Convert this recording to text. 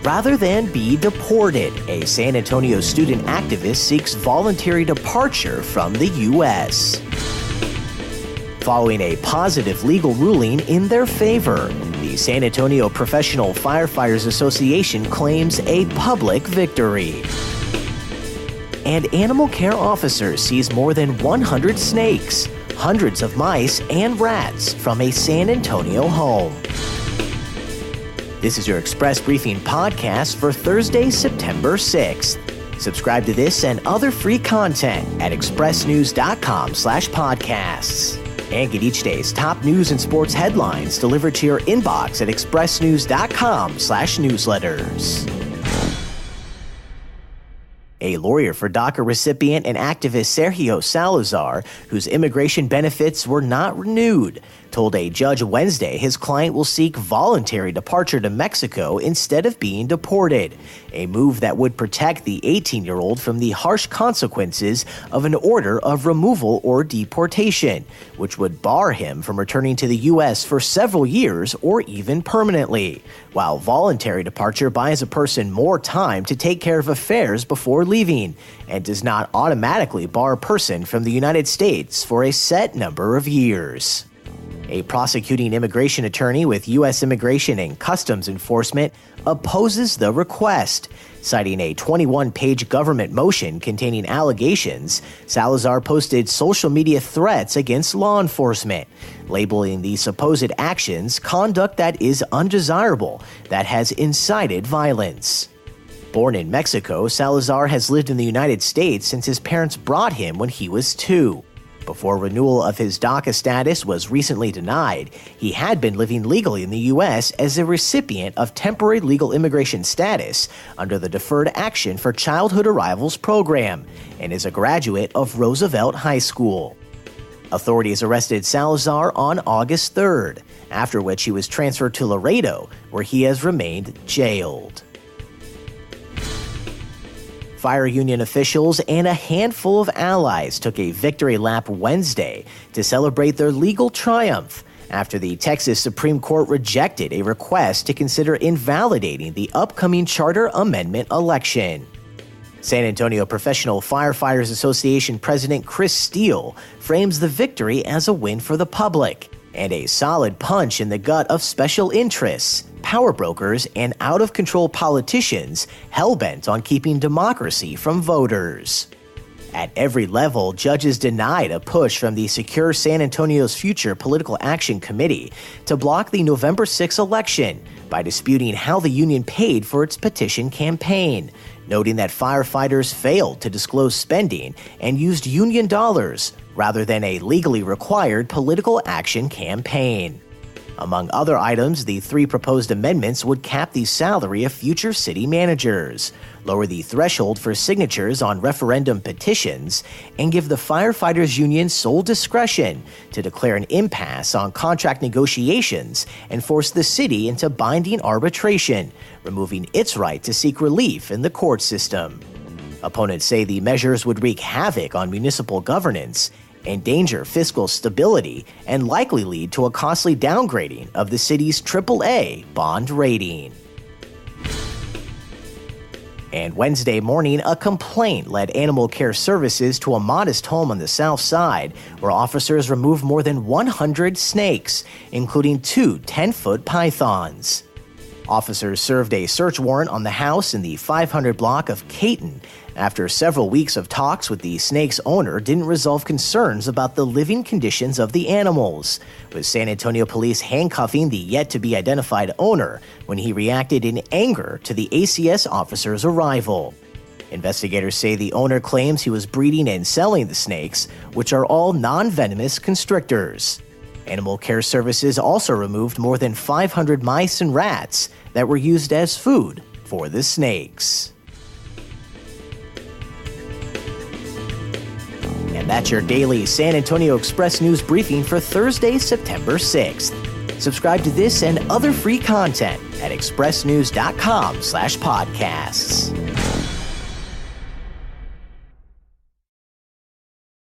rather than be deported. A San Antonio student activist seeks voluntary departure from the U.S. Following a positive legal ruling in their favor, the San Antonio Professional Firefighters Association claims a public victory. And animal care officer sees more than 100 snakes, hundreds of mice, and rats from a San Antonio home. This is your Express Briefing podcast for Thursday, September 6th. Subscribe to this and other free content at expressnews.com/podcasts. And get each day's top news and sports headlines delivered to your inbox at expressnews.com/newsletters. A lawyer for DACA recipient and activist Sergio Salazar, whose immigration benefits were not renewed, told a judge Wednesday his client will seek voluntary departure to Mexico instead of being deported, a move that would protect the 18-year-old from the harsh consequences of an order of removal or deportation, which would bar him from returning to the U.S. for several years or even permanently, while voluntary departure buys a person more time to take care of affairs before leaving and does not automatically bar a person from the United States for a set number of years. A prosecuting immigration attorney with U.S. Immigration and Customs Enforcement opposes the request. Citing a 21-page government motion containing allegations, Salazar posted social media threats against law enforcement, labeling the supposed actions conduct that is undesirable, that has incited violence. Born in Mexico, Salazar has lived in the United States since his parents brought him when he was 2. Before renewal of his DACA status was recently denied, he had been living legally in the U.S. as a recipient of temporary legal immigration status under the Deferred Action for Childhood Arrivals program and is a graduate of Roosevelt High School. Authorities arrested Salazar on August 3rd, after which he was transferred to Laredo, where he has remained jailed. Fire union officials and a handful of allies took a victory lap Wednesday to celebrate their legal triumph after the Texas Supreme Court rejected a request to consider invalidating the upcoming charter amendment election. San Antonio Professional Firefighters Association President Chris Steele frames the victory as a win for the public and a solid punch in the gut of special interests, power brokers, and out-of-control politicians hell-bent on keeping democracy from voters. At every level, judges denied a push from the Secure San Antonio's Future Political Action Committee to block the November 6 election by disputing how the union paid for its petition campaign, noting that firefighters failed to disclose spending and used union dollars rather than a legally required political action campaign. Among other items, the 3 proposed amendments would cap the salary of future city managers, lower the threshold for signatures on referendum petitions, and give the firefighters union sole discretion to declare an impasse on contract negotiations and force the city into binding arbitration, removing its right to seek relief in the court system. Opponents say the measures would wreak havoc on municipal governance, endanger fiscal stability, and likely lead to a costly downgrading of the city's AAA bond rating. And Wednesday morning, a complaint led animal care services to a modest home on the south side where officers removed more than 100 snakes, including 2 10-foot pythons. Officers served a search warrant on the house in the 500 block of Caton after several weeks of talks with the snake's owner didn't resolve concerns about the living conditions of the animals, with San Antonio police handcuffing the yet-to-be-identified owner when he reacted in anger to the ACS officer's arrival. Investigators say the owner claims he was breeding and selling the snakes, which are all non-venomous constrictors. Animal Care Services also removed more than 500 mice and rats that were used as food for the snakes. And that's your daily San Antonio Express News briefing for Thursday, September 6th. Subscribe to this and other free content at expressnews.com/podcasts.